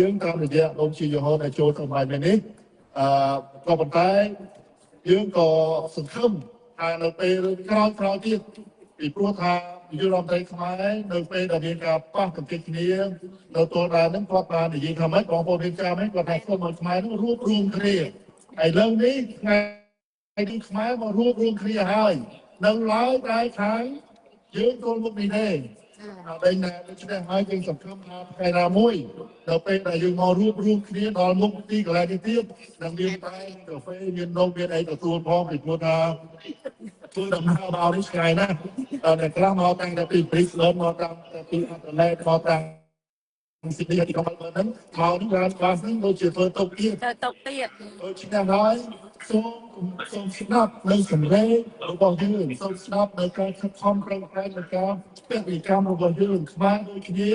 យើងតាមរយៈលោកជាយហោដែលចូលទៅបាយនេះក៏ប៉ុន្តែយើងក៏សង្ឃឹមថានៅពេលក្រោយទៀតពីព្រោះថាយុវរដ្ឋខ្មែរនៅពេលដែលមានការប៉ះទង្គិចគ្នានៅទល់ដែរនឹងគាត់បាននិយាយថាម៉េចបងប្អូនរៀបការម៉េចគាត់ថាសូមឲ្យខ្មែរនឹងរួបរวมគ្នាឥឡូវនេះថ្ងៃនេះខ្មែរមករួបរวมគ្នាហើយនៅឡើយតែខាងយើងគោលមុខនេះទេតែដូច្នេះហើយយើងសង្ឃឹមថាថ្ងៃណាមួយដល់ពេលដែលយើងមករួបរวมគ្នាដល់មុខទីកន្លែងនេះទៀតនឹងមានតែកាហ្វេមាននំមានអីទទួលផងពីព្រោះថាធ្វើដំណើរមកនេះឆ្ងាយណាស់តែខ្លះមកតាំងតែពីព្រីស្លនមកតាំងតែពីអាតឡេតមកតាំងស៊ីដនីទីក្រុងហ្នឹងមកនេះបានបានហ្នឹងដូចជាធ្វើតុកទៀតដូចឆ្នាំហើយសូមស្ដាប់នៅសម្លេងរបស់យើងសូមស្ដាប់នៅការខិតខំប្រឹងប្រែងនៃការពាក់វិកម្មរបស់យើងខ្មែរដូចគ្នា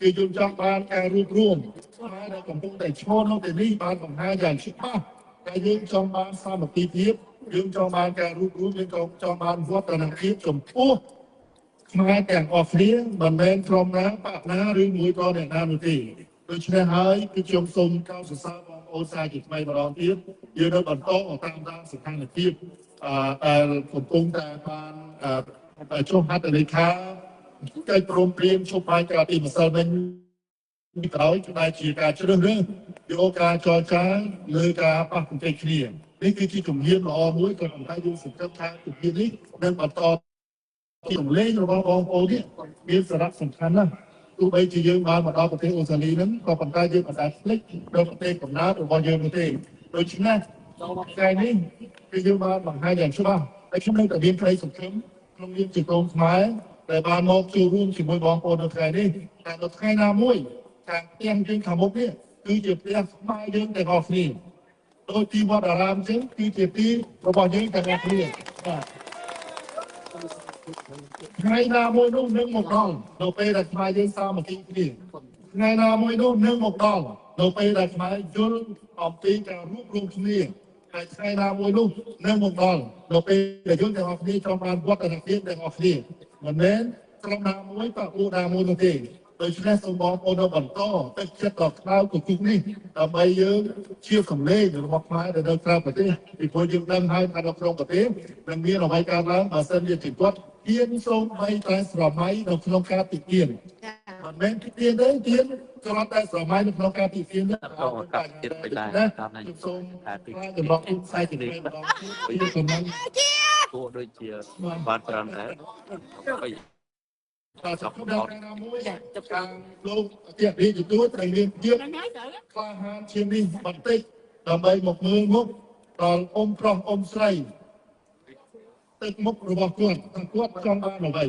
គឺយើងចង់បានការរួបរวมខ្មែរដែលកំពុងតែឈរនៅទីនេះបានបង្ហាញយ៉ាងច្បាស់តែយើងចង់បានសាមគ្គីភាពយើងចង់បានការរួបរวมយើងក៏ចង់បានវឌ្ឍនភាពចំពោះខ្មែរទាំងអស់គ្នាមិនមែនក្រុមណាបកណាឬមួយក៏អ្នកណានោះទេដូច្នេះហើយគឺខ្ញុំសូមកោតសរសើរបងប្អូនសាជាថ្មីម្ដងទៀតយើងនៅបន្តតាមស្ថានភាពដែលកំពុងតែបានចុះហត្ថលេខាកិច្ចព្រមព្រៀងជប់បាយកាលពីម្សិលមិញពីក្រោយដែលជាការជ្រើសរើសយកការចរចាលើការប៉ះទង្គិចគ្នានេះគឺជាជំហានល្អមួយក៏ប៉ុន្តែយើងសង្កេតថាជំហាននេះនឹងបន្តទីរំលែករបស់បងប្អូននេះមានសារៈសំខាន់ណាស់ទោះបីជាយើងបានមកដល់ប្រទេសអូស្ត្រាលីហ្នឹងក៏ប៉ុន្តែយើងមិនដែលភ្លេចដល់ប្រទេសកំណើតរបស់យើងនោះទេដូច្នេះថ្ងៃនេះគឺយើងបានបង្ហាញយ៉ាងច្បាស់តែខ្ញុំនៅតែមានក្តីសង្ឃឹមក្នុងនាមជាកូនខ្មែរដែលបានមកចូលរួមជាមួយបងប្អូននៅថ្ងៃនេះតែនៅថ្ងៃណាមួយខាងផ្ទះយើងខាងមុខនេះគឺជាផ្ទះខ្មែរយើងទាំងអស់គ្នាដោយទីវត្តអារាមចឹងគឺជាទីរបស់យើងទាំងអស់គ្នាបាទថ្ងៃណាមួយនោះនឹងមកដល់នៅពេលដែលខ្មែរយើងសាមគ្គីគ្នាថ្ងៃណាមួយនោះនឹងមកដល់នៅពេលដែលខ្មែរយល់អំពីការរួបរวมគ្នាហើយថ្ងៃណាមួយនោះនឹងមកដល់នៅពេលដែលយើងទាំងអស់គ្នាចង់បានវឌ្ឍនភាពទាំងអស់គ្នាមិនមែនក្រុមណាមួយបកណាមួយនោះទេដូច្នេះសូមបងប្អូនបន្តទឹកចិត្តដល់ក្តៅគគុកនេះដើម្បីយើងជាសម្លេងរបស់ខ្មែរដែលនៅក្រៅប្រទេសពីព្រោះយើងដឹងហើយថានៅក្នុងប្រទេសនឹងមានអ្វីកើតឡើងបើសិនជាគាត់ទៀនសូមបីតែស្រមៃនៅក្នុងការទីទៀនមិនមែនទីទៀនទេទៀនគ្រាន់តែស្រមៃនៅក្នុងការទីទៀនទេឱកាសទៀតបិដែរតាមនេះសូមចម្លងផ្សាយជំនាញម្ដងទៀតពីសំណាញ់គួរដូចជាបានច្រើនដែរតែសកម្មភាពណាមួយចាប់ខាងលោកអធិរាជទទួលត្រូវមានភាពក្លាហានជាងនេះបន្តិចដើម្បីមកមើលមុខដល់អ៊ំប្រុសអ៊ំស្រីទឹកមុខរបស់គាត់ថាគាត់ចង់បានអ្វី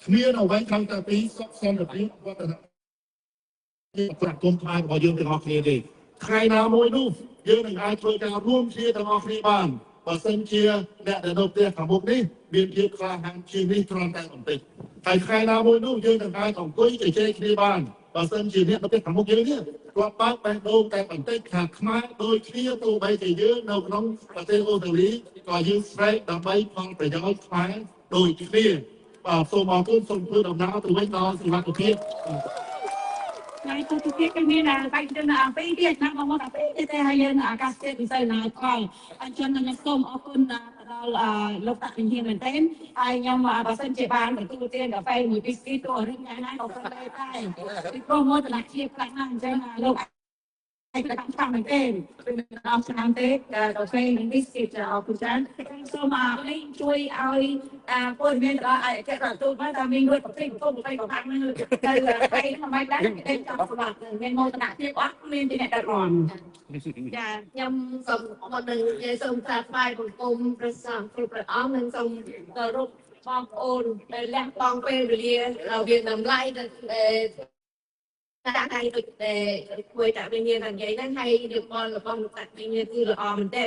គ្មានអ្វីខាងតែពីសុខសន្តិភាពវឌ្ឍនភាពប្រកបខ្មែររបស់យើងទាំងអស់គ្នាទេថ្ងៃណាមួយនោះយើងនឹងអាចធ្វើការរួមគ្នាទាំងអស់គ្នាបានបើសិនជាអ្នកដែលនៅផ្ទះខាងមុខនេះមានភាពក្លាហានជាងនេះគ្រាន់តែបន្តិចហើយថ្ងៃណាមួយនោះយើងនឹងអាចអង្គុយជជែកគ្នាបានបើសិនជាអ្នកនៅផ្ទះខាងមុខយើងនេះគាត់បើកបេះដូងតែបន្តិចថាខ្មែរដូចគ្នាទោះបីជាយើងនៅក្នុងប្រទេសអូស្ត្រាលីក៏យើងស្រែកដើម្បីផលប្រយោជន៍ខ្មែរដូចគ្នាបាទសូមអរគុណសូមធ្វើដំណើរទៅវិញដល់សុខភាពថ្ងៃទៅទៀតគឺមានបែកchânអំពីទៀតណាបងប្អូនអំពីទៀតហើយយើងអាកាសធាតុពិសេសណាផងអញ្ចឹងខ្ញុំសូមអរគុណដល់លោកតាវិញ្ញាណមែនទែនហើយខ្ញុំបើសិនជាបានទទួលទានកាហ្វេមួយពីស្គីទៅរឿងយ៉ាងណាក៏ព្រមដែរពីព្រោះមកតឡាជាផ្លាស់ណាស់អញ្ចឹងលោកឯកតាមតាមមែនទេដល់ឆ្នាំទេកាហ្វេនិងប៊ីស្គីតអរគុណច្រើនសូមលេងជួយឲ្យព័ត៌មានដល់ឯកទេសទូតមកថាមានលុយប្រតិបត្តិប្រកាសនឹងទៅឯងមិនដែរតែចង់សម្រាប់មានមោទនភាពអត់មានទីអ្នកដឹកនាំចាខ្ញុំសូមមកនឹងសូមថ្លែងបង្គំព្រះសង្ឃគ្រប់ព្រះអង្គនិងសូមគោរពបងប្អូនដែលលះបង់ពេលវេលាវាតម្លៃតែថ្ងៃដូចជួយតាវិញ្ញាណនិយាយហ្នឹងហើយយោបល់របស់លោកតាវិញ្ញាណគឺល្អមែនទេ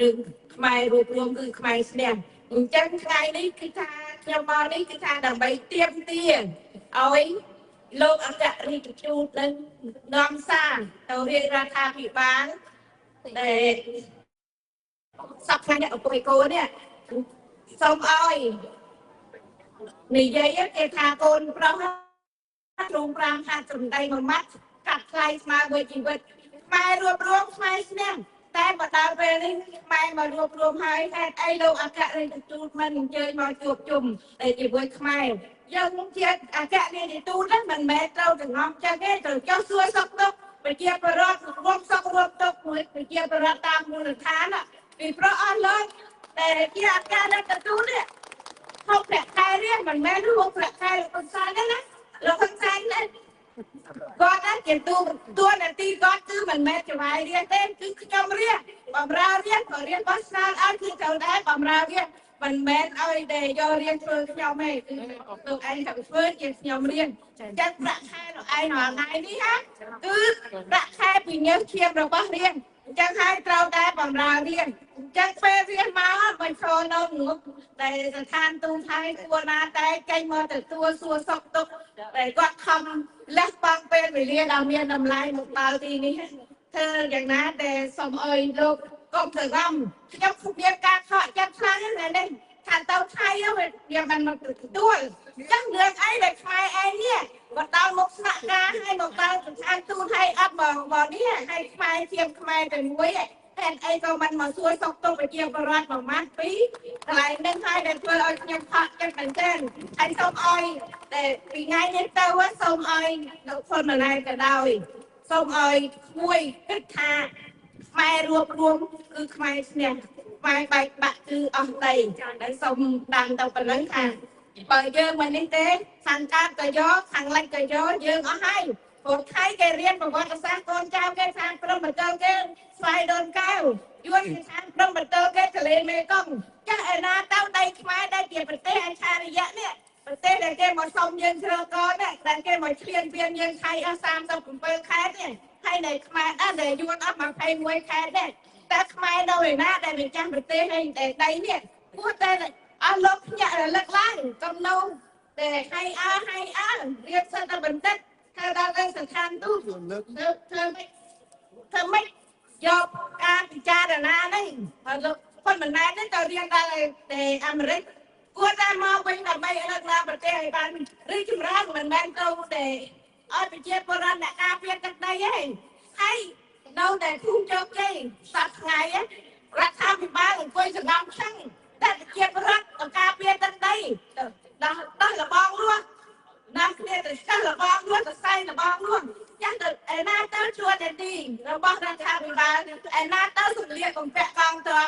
រឿងខ្មែររួបរวมគឺខ្មែរស្នះអញ្ចឹងថ្ងៃនេះគឺថាខ្ញុំមកនេះគឺថាដើម្បីទៀមទាឲ្យលោកអគ្គរដ្ឋទូតនឹងនាំសារទៅរាជរដ្ឋាភិបាលដែលសពថ្ងៃអង្គុយកូននេះសូមឲ្យនិយាយគេថាកូនប្រុសទ្រង់ប្រាំថាសំដីមួយម៉ាត់ កាត់ថ្លៃស្មើមួយជីវិតខ្មែររួបរวมខ្មែរស្នាក់តែបដាពេលនេះខ្មែរមករួបរวมហើយហេតុអីលោកអគ្គរដ្ឋទូតមិនអញ្ជើញមកជួបជុំតែជាមួយខ្មែរយើងជាអគ្គរដ្ឋទូតហ្នឹងមិនមែនត្រូវទាំងអស់ចឹងទេត្រូវចុះសួរសុខទុក្ខប្រជាពលរដ្ឋរួមសុខរួមទុក្ខមួយប្រជាពលរដ្ឋតាមមូលដ្ឋានពីព្រោះអស់លោកតែជាអគ្គរដ្ឋទូតនេះហូបប្រាក់ខែរៀងមិនមែនហូបប្រាក់ខែលោកហ៊ុនសែនទេណាលោកហ៊ុនសែននេះគាត់ហ្នឹងជាតួនាទីគាត់គឺមិនមែនចវាយរៀនទេគឺខ្ញុំរៀនបំរើរៀនក៏រៀនបោះឆ្នោតឲ្យគឺត្រូវដែរបំរើរៀនមិនមែនឲ្យតែយករៀនធ្វើខ្ញុំទេគឺលោកឯងត្រូវធ្វើជាខ្ញុំរៀនចឹងប្រាក់ខែលោកឯងរាល់ថ្ងៃនេះណាគឺប្រាក់ខែពីញើសឈាមរបស់រៀនអញ្ចឹងហើយត្រូវតែបំរើរៀនអញ្ចឹងពេលរៀនមកមិនចូលនៅនោះតែស្ថានទូតថៃគួរណាតែចេញមកទទួលសួរសុខទុក្ខតែគាត់ខំលះបង់ពេលវេលាដ៏មានតម្លៃមកដល់ទីនេះធ្វើយ៉ាងណាតែសូមអើយលោកកុំធ្វើកំខ្ញុំគ្មានការខកចិត្តខ្លាំងណាស់នេះថាទៅថៃវាមិនមកទទួលអញ្ចឹងរឿងអីដែលខ្មែរឯងនេះមកដល់មុខស្នាក់ការឲ្យមកដល់ស្ថានទូតឲ្យអត់មកនេះឲ្យខ្មែរជាខ្មែរតែមួយហេតុអីក៏មិនមកសួរសុខទុក្ខប្រជាពលរដ្ឋប្រមាណពីកន្លែងនឹងហើយដែលធ្វើឲ្យខ្ញុំខកចិត្តមែនទែនហើយសូមអើយតែពីថ្ងៃនេះទៅសូមអើយលោកហ៊ុនម៉ាណែតក៏ដោយសូមអើយមួយគិតថាខ្មែររួបរวมគឺខ្មែរឈ្នះខ្មែរបែកបាក់គឺអស់ដីហើយសូមតាមទៅប៉ុណ្ណឹងថាបើយើងមិននេះទេខាងកើតក៏យកខាងលិចក៏យកយើងអស់ហើយព្រោះថៃគេរៀនប្រវត្តិសាស្ត្រកូនចៅគេខាងព្រំប្រទល់គេស្វ័យដូនកែវយួនគេខាងព្រំប្រទល់គេទលេមេគង្គចាស់ឯណាទៅដីខ្មែរដែលជាប្រទេសអច្ឆរិយៈនេះប្រទេសដែលគេមកសុំយើងជ្រើកកនេះដែលគេមកឈ្លានពានយើងថៃអស់37ខែនេះហើយនៅខ្មែរអត់ដែលយួនអស់21ខែដែរតែខ្មែរនៅឯណាដែលម្ចាស់ប្រទេសហើយតែដីនេះគួរតែអស់លោកភ្ញាក់រលឹកឡើងកុំនៅតែហើយរៀបសិនតែបន្តិចថាដល់ទៅស្ថានទូតធ្វើម៉េចយកការពិចារណានេះហើយលោកហ៊ុនម៉ាណែតនេះទៅរៀនដល់តែអាមេរិកគួរតែមកវិញដើម្បីរកប្រទេសឲ្យបានរីកចម្រើនមិនមែនទៅតែឲ្យប្រជាពលរដ្ឋអ្នកការពារទឹកដីទេហើយនៅតែភូមិជោគជ័យសប្តាហ៍ថ្ងៃរដ្ឋាភិបាលអង្គុយសង្ងំឆឹងតែប្រជាពលរដ្ឋទៅការពារទឹកដីដល់លបងរស់ណាស់គ្នាទៅស្ទះលបងរស់ទៅសែងលបងរស់ចឹងទៅឯណាទៅជួនទីរបស់រដ្ឋាភិបាលឯណាទៅសម្លៀកបំពាក់កងទ័ព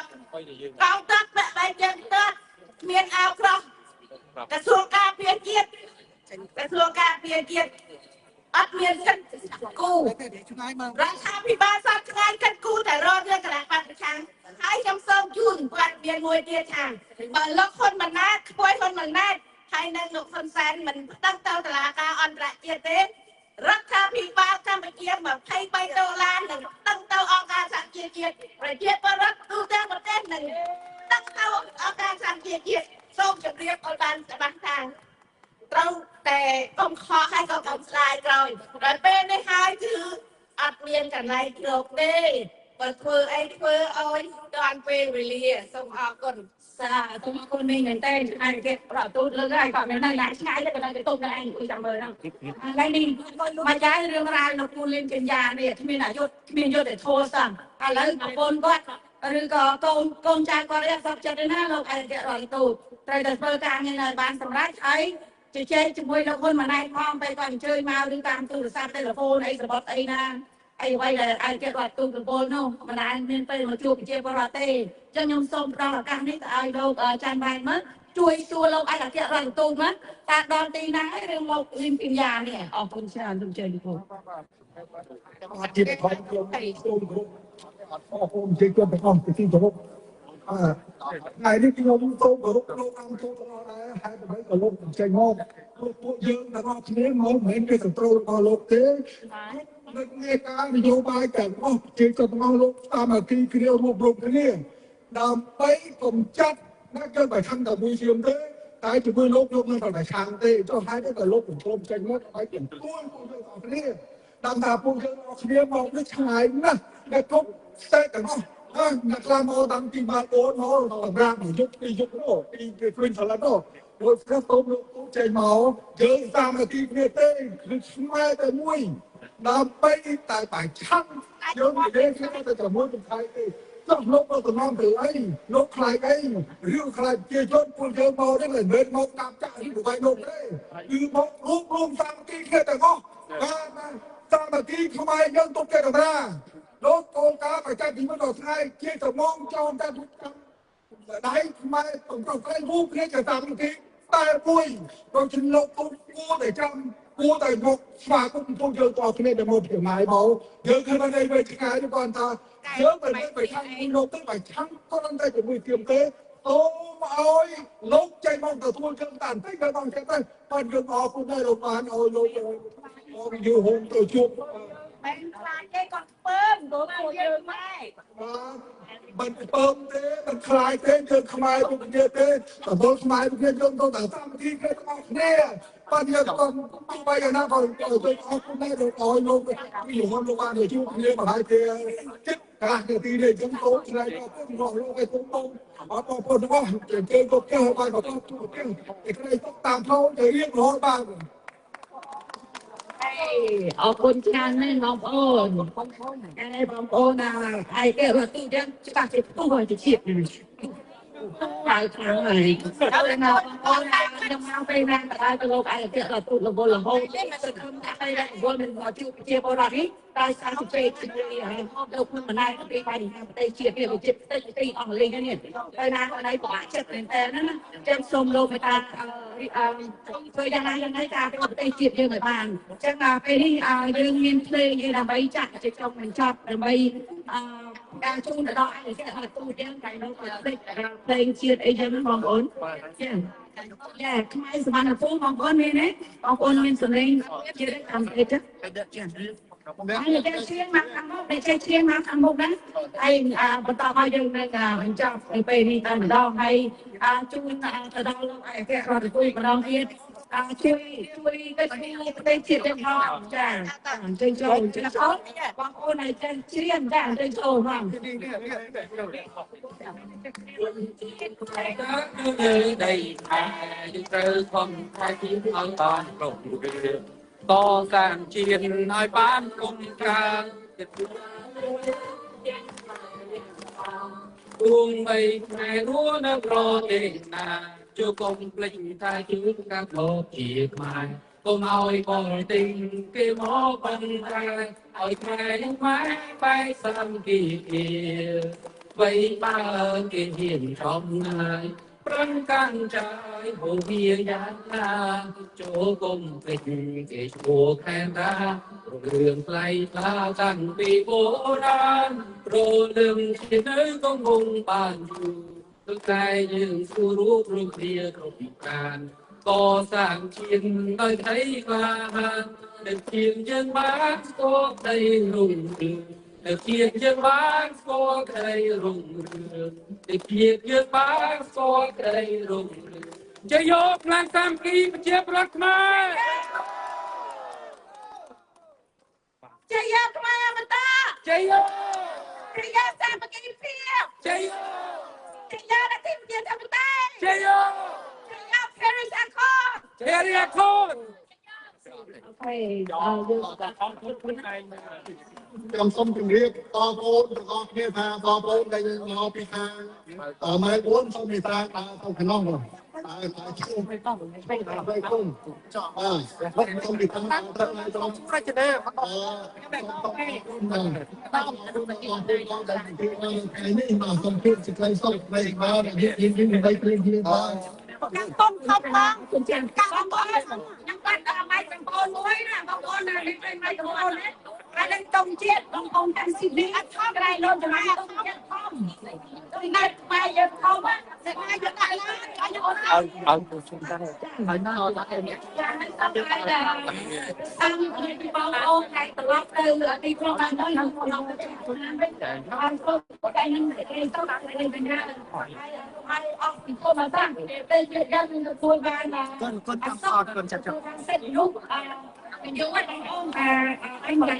ពាក់បែបចឹងទៅមានអាវក្រោះក្រសួងការពារជាតិអត់មានកិច្ចគូរដ្ឋាភិបាលសពថ្ងៃកិច្ចគូតែរករឿងកលះបត្តិប្រឆាំងហើយខ្ញុំសូមជូនគាត់មានមួយទៀតថាបើលោកហ៊ុនម៉ាណែតខ្ពស់ហ៊ុនម៉ាណែតហើយនៅលោកហ៊ុនសែនមិនប្តឹងទៅតុលាការអន្តរជាតិទេរដ្ឋាភិបាលកម្ពុជា$23នឹងប្តឹងទៅអង្គការសហជីវជាតិប្រជាពលរដ្ឋទូទាំងប្រទេសនឹងប្តឹងទៅអង្គការសហជីវជាតិសូមជម្រាបឲ្យបានច្បាស់ថាត្រូវតែកុំខកហើយក៏កុំស្ដាយក្រោយដល់ពេលនេះហើយគឺអត់មានកន្លែងជ្រកទេបើធ្វើអីធ្វើឲ្យដល់ពេលវេលាសូមអរគុណសាសូមអរគុណនេះមែនតើអាយគេប្រទូតលើហើយគាត់មានណាឆ្ងាយទៅកន្លែងទៅទុំកន្លែងអង្គុយចាំមើលហ្នឹងថ្ងៃនេះមកចាយរឿងរ៉ាវនៅគូលេងកញ្ញានេះគ្មានអាយុគ្មានយុទ្ធធម៌សោះឥឡូវប្រពន្ធគាត់ឬក៏កូនចៅគាត់អត់សក់ចិត្តទេណាលោកឯករដ្ឋទូតត្រូវតែធ្វើការងារនៅបានសម្រាប់ហើយជជែកជាមួយលោកហ៊ុនម៉ាណែតផងពេលគាត់អញ្ជើញមកឬតាមទូរស័ព្ទទូរហ្វូនអីសបុតអីណាអីអ្វីដែលអាចគេគាត់ទូប្រពន្ធនោះមិនដែលមានពេលមកជួបប្រជាពលរដ្ឋទេអញ្ចឹងខ្ញុំសូមផ្ដល់ឱកាសនេះទៅឲ្យលោកចាន់វ៉ៃមកជួយសួរលោកឯកអគ្គរដ្ឋទូតមកតើដល់ទីណាហើយរឿងលោកលីមពីយ៉ានេះអរគុណច្រើនសូមជើញលោកអត់ជាផងខ្ញុំសូមគ្រប់អត់អរគុណជើញគាត់ទាំងអស់ពីទីគោរពថ្ងៃនេះខ្ញុំសូមគោរពលោកអង្គទូតទាំងអស់ដែរហើយដើម្បីក៏លោកចេញមកពួកយើងទាំងអស់គ្នាមកមិនមែនគេគ្រប់គ្រងរបស់លោកទេនៅនៃការនយោបាយទាំងអស់ជាគាត់ទាំងអស់លោកតាមអគិគ្រារួបរวมគ្នាដើម្បីកំចាត់អ្នកគេបើខំតែមួយជាងទេតែជាមួយលោកនឹងតែឆាំងទេចុះហើយក៏លោកគ្រប់គ្រងចេញមកឲ្យទាំងពួនពួកយើងអស់គ្នាតាមថាពួកយើងអស់គ្នាមកនេះឆ្ងាយណាស់ដែលគ្រប់ស្ទើរទាំងអស់អ្នកខ្លះមកតាំងពីបាល់អូនមកសម្រាប់យុគពីយុគនោះពីគ្វិនឆ្លាតនោះដោយស្គាល់ទៅលោកចេញមកយើងតាមអគិគ្នាទេគឺស្មែតែមួយ ដើម្បីតែបែកឆាំងយើងនិយាយគ្នាទៅជាមួយនឹងថៃទេចុះលោកមកតំណទៅអីលោកខ្លាចអីរឿងខ្លាចជាជនពួកយើងមកនេះមិនមែនមកតាមចាក់នេះទៅវាយលោកទេគឺមករួមសាមគ្គីគ្នាទាំងអស់បាទសាមគ្គីខ្មែរយើងទុកគេកម្រាលោកកូនកាបច្ចេកវិទ្យាដល់ថ្ងៃជាតំងចោលតែដៃខ្មែរកំពុងតែវូគ្នាជាសាមគ្គីតែមួយក៏ជាលោកគួរតែចាំគួរតែមកស្វាគមន៍ពួកយើងតគ្នាទៅមកពីម៉ែមកយើងឃើញនៅវេទិកានេះគាត់ថាយើងមិនមែនไปខាងលោកទៅបែកឆាំងក៏នឹងតែជាមួយទៀមទេអូមកអើយលោកចេញមកទទួលជើងតាន់តិចទៅបងចេះទៅប៉ុន្តែយើងអរគុណដែរលោកបានអើយលោកមកយូរហូបទៅជួបមិនខ្លាចទេគាត់ពើមទៅពួកយើងម៉ែមិនពើមទេមិនខ្លាចទេគឺខ្មែរពួកគ្នាទេទទួលខ្មែរពួកគ្នាយើងទៅតែសាមគ្គីគ្នាទាំងអស់គ្នាប៉ុន្តែយើងក៏ទៅយ៉ាងណាក៏ទៅអរគុណដែរលោកអើយលោកពីហូបលោកបានទៅជួបគ្នាមកហើយទេចិត្តកាសទីនេះយើងទៅឆ្លៃទៅពួកលោកឲ្យគុំទៅអត់បងប្អូនទាំងអស់យើងក៏គេបានក៏ទៅជួបគ្នាឯគ្នាតាមផ្លូវទៅរៀងរហូតបានអរគុណច្រើនណាស់បងប្អូនបងប្អូនណាហើយគេរត់ទីចឹងច្បាស់ជាពុះទៅជាតិហើយខាងហើយដល់ណាបងប្អូនណាខ្ញុំមកពេលណាតែទៅលោកឯកទេសរត់ទូលវលរហូតសង្ឃឹមថាឯកវលមិនមកជួបជាបរិយាតែសាស្ត្រពេទ្យទីហើយលោកមិនណែពីបញ្ហាប្រទេសជាតិវាវិចិត្រទីអង់គ្លេសនេះតែណាណៃប្រហែលចិត្តមែនតើណាចាំសូមលោកមេតាធ្វើយ៉ាងណាយ៉ាងណាការប្រទេសជាតិយើងឲ្យបានអញ្ចឹងពេលនេះយើងមានភ្លេងដើម្បីចាក់ជាចុងបញ្ចប់ដើម្បីការជូនទៅដល់ឯកទេសទូតយើងតែនៅប្រទេសភ្លេងជាតិអីចឹងបងប្អូនចាយ៉ាខ្មែរសមានភូមិបងប្អូនមានទេបងប្អូនមានសម្លេងជាតិតាមអីចឹងហើយតែឈៀងមកខាងមុខតែឈៀងមកខាងមុខណាហើយបន្តមកយើងនឹងបញ្ចប់ពេលនេះតែម្ដងហើយជូនទៅដល់លោកឯករដ្ឋទូតម្ដងទៀតជួយទៅគ្នាប្រទេសជាតិទាំងផងចាអញ្ចឹងចូលចាបងប្អូនឲ្យចេះជ្រៀងចាអញ្ចឹងចូលផងដីខែយើងត្រូវខំខែជាឲ្យបានគ្រប់រឿងតសាងជាតិឲ្យបានគុំកាងគួងបីខែរួនៅប្រទេសណាជួកុំភ្លេចថាជួបកាប់លោកជាខ្មែរកុំឲ្យបងទិញគេមកបង្កាយឲ្យខ្មែរខ្មែរបែកសាមគ្គីគ្នាបីបើគេហ៊ានចំណាយប្រឹងកាន់ចាយហូរវាយ៉ាងណាចូលកុំភ្លេចគេឈ្មោះខែតារឿងថ្លៃថ្លាតាំងពីបុរាណព្រលឹងជានៅកងងបានយូរទឹកតែយើងស្រួលរួបរមគ្នាគ្រប់ការ có sáng chiến nơi thấy và được chiến dân bác có đầy rùng rừng được chiến dân bác có đầy rùng rừng được chiến dân bác có đầy rùng rừng chơi vô làm sam kỳ mà chia bớt mà chơi vô mà ta chơi vô sam kỳ phía chơi vô là tìm tiền thằng ta chơi vô Paris Accord. Paris Accord. ខ្ញុំសូមជម្រាបបងប្អូនទាំងអស់គ្នាថាបងប្អូនដែលមកពីខាងម៉ែ4សូមមេត្តាដើរទៅក្នុងតែជួបមិនต้องไม่គុំចោះបាទសូមមេត្តាដើរទៅក្នុងប្រជនានេះមកសូមជូនសេចក្តីសុខនៃបាទយើងបីព្រៀងគ្នាបាទកាន់តុងថប់ផងខ្ញុំចាំកាន់បងខ្ញុំបាត់ដល់ម៉ៃចំពោះមួយណាបងប្អូនណានេះពេលម៉ៃចំពោះនេះហើយនឹងតុងជាតិបងប្អូនទាំងស៊ីនេះអត់ថប់ក្រៃលោចំណាយតុងជាតិធំទៅណាត់ម៉ៃយើងធំតែម៉ៃយើងដាក់ឡើងឲ្យយើងអត់ទៅជុំដែរហើយណោះដាក់នេះចាំមិនទៅដែរតាមពីបងប្អូនតែត្រឡប់ទៅទីក្រុងបានទៅក្នុងក្នុងវិញហើយទៅតែនឹងគេទៅដាក់នៅវិញណាហើយអស់ពីគុំមកតាំងពេលយើងទទួលបានគាត់ចង់អត់គាត់ចាត់ចុះសេតនោះ Vô anh ôm anh là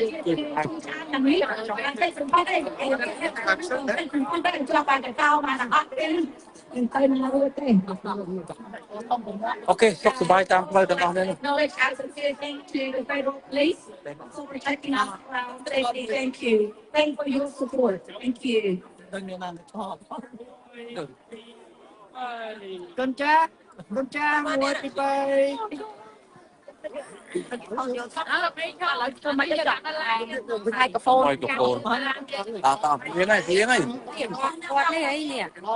trung san là mỹ anh thấy chúng ta đây thấy chúng ta đây cho bạn cái cao mà là bắt tên đừng tên là ơi tên. Ok, chúc sớm bay tam lời từng ông lên. No, it's absolutely thank you the federal police for protecting us around safety. Thank you. Thank for your support. Thank you. con cha mua thì bay Microphone. Tao tiếng này.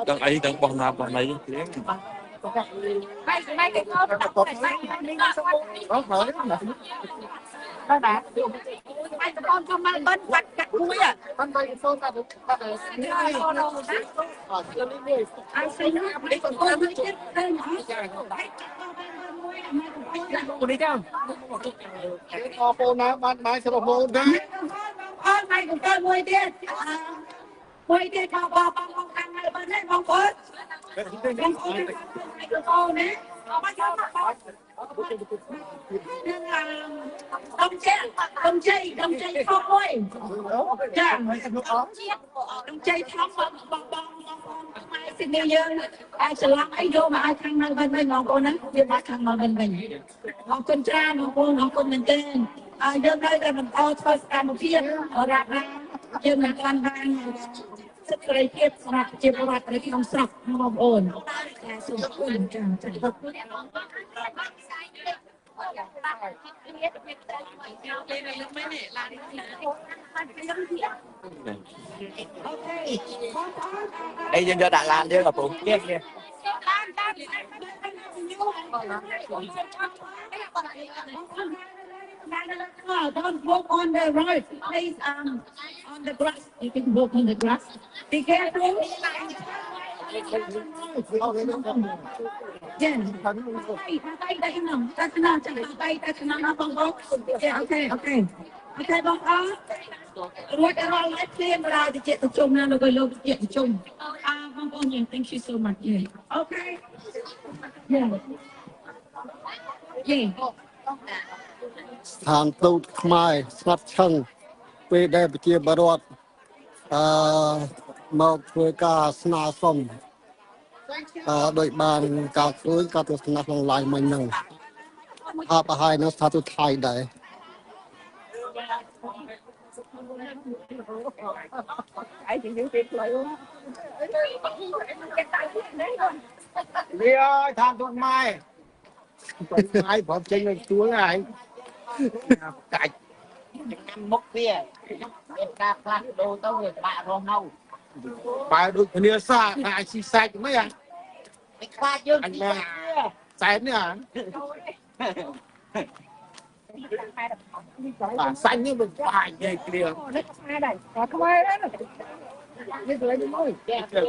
Đừng ấy đừng bằng nào bằng này tiếng. Hai con cho mang bên quạt cắt mũi à? Anh xin đi con mới chết đây hả? đi theo cô nào bạn sẽ một đấy Mày cũng chơi mùi tiền bao căng này bên đây mong con microphone đấy đông chay phong ơi đông chay phong mai xin yêu dân ai sẽ làm ai vô mà ai khăn năng bên đây ngon con á nhưng mà khăn mà bên mình ngon con cha ngon con mình tên dân đây là mình to thôi cả một phía ở rạp ra dân mình làm vang sức khỏe tiếp sạc chế bộ bạc để không sọc không ổn sự ổn chẳng đây dân cho Đà Lạt chứ là phụ kia kia don't walk on the road. Please, on the grass. You can walk on the grass. Be careful. Yeah. Okay, bông ơi. Rồi cái đó lấy thêm ra thì chuyện tập trung nào rồi lâu chuyện chung. Bông ơi, yeah, thank you so much. Yeah. Okay. Yeah. Yeah. ស្ថានទូតខ្មែរស្ងាត់ឈឹងពេលដែលប្រជាពលរដ្ឋមកធ្វើការស្នើសុំដោយបានការធ្វើការទស្សនៈក្នុង live មិញហ្នឹងប្រហែលនៅស្ថានទូតថៃដែរវាអើយឋានទូតខ្មែរហើយព្រមចេញទៅទួលហើយកាច់មុខវាមានការផ្លាស់ប្ដូរទៅវាបាក់រស់នៅបើដូចគ្នាសាអាចស៊ីសាច់មិនអាខ្លាចយើងអញមកសែននេះបាទសាច់នេះមិនបាច់ទេគ្រានេះខ្មែរដែរខ្មែរដែរនេះទៅលេងមួយចេះទៅ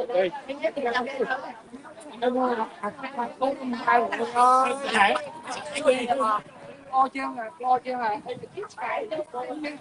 អូជាងញ៉ាំទៅកន្លែង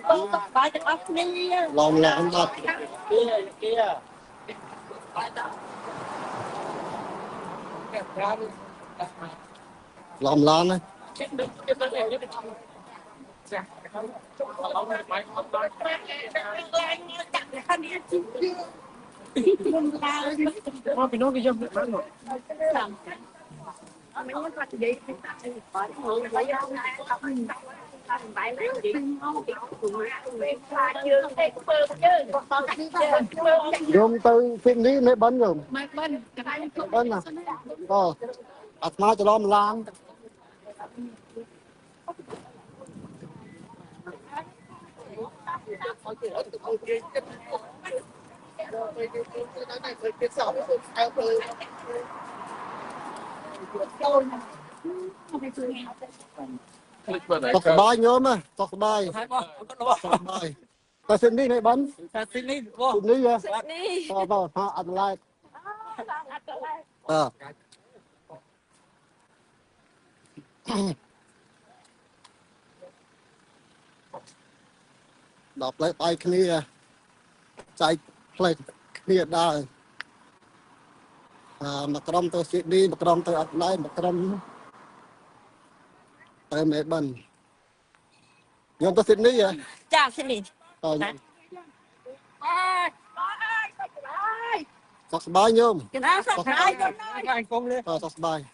បើបាយទាំងអស់គ្នាឡងឡើងអត់kia ឡំឡានណាពីនោះគេយកបានមក Dùng từ phim đi mấy bánh rồi. Mấy bánh, cái bánh à. Có, ạt má cho lo làm. Tóc bài nhớ mà tóc bài ta xin đi này bắn xin đi vào họ ăn lại đọc lại bài kia chạy play kia đa mà trong tôi sẽ đi mà trong tôi ăn lại mà trong tôi mẹ bắn nhưng tôi xin đi à Chào xin đi. tóc bài nhôm Cái nào sắp bài con ơi. tóc bài